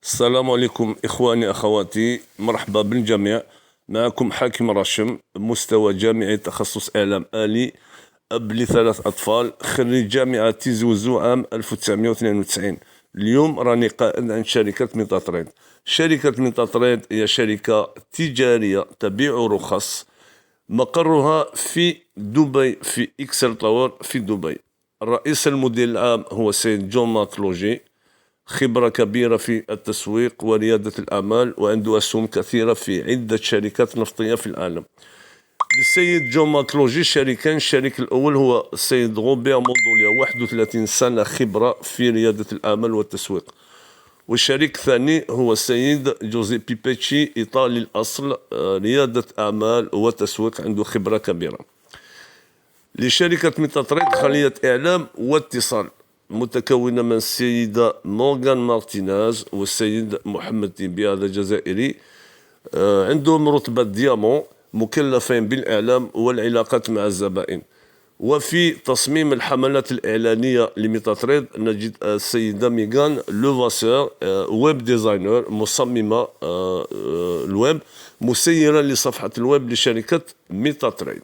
السلام عليكم إخواني أخواتي، مرحبا بالجميع. معكم حاكم راشم، مستوى جامعي تخصص إعلام آلي، أب لثلاث أطفال، خريج جامعة تيزي وزو عام 1992. اليوم راني قائد عن شركة ميطاتريد. شركة ميطاتريد هي شركة تجارية تبيع رخص، مقرها في دبي في إكسل تاور في دبي. الرئيس المدير العام هو السيد جون ماكلوجي، خبرة كبيرة في التسويق وريادة الأعمال، وعنده أسهم كثيرة في عدة شركات نفطية في العالم. السيد جون ماكلوجي شريكان، الشريك الأول هو السيد روبير موندوليا، 31 سنة خبرة في ريادة الأعمال والتسويق. والشريك الثاني هو السيد جوزيبي بيتشي، إيطالي الأصل، ريادة أعمال وتسويق، عنده خبرة كبيرة. لشركة ميطاتريد خلية إعلام واتصال متكونة من السيدة مورغان مارتيناز والسيد محمد تيبي، هذا جزائري، عندهم رتبة ديامون، مكلفين بالإعلام والعلاقات مع الزبائن. وفي تصميم الحملات الإعلانية لميطاتريد نجد السيدة ميغان لوفاسور، ويب ديزاينر، مصممة الويب، مسيرة لصفحة الويب لشركة ميطاتريد.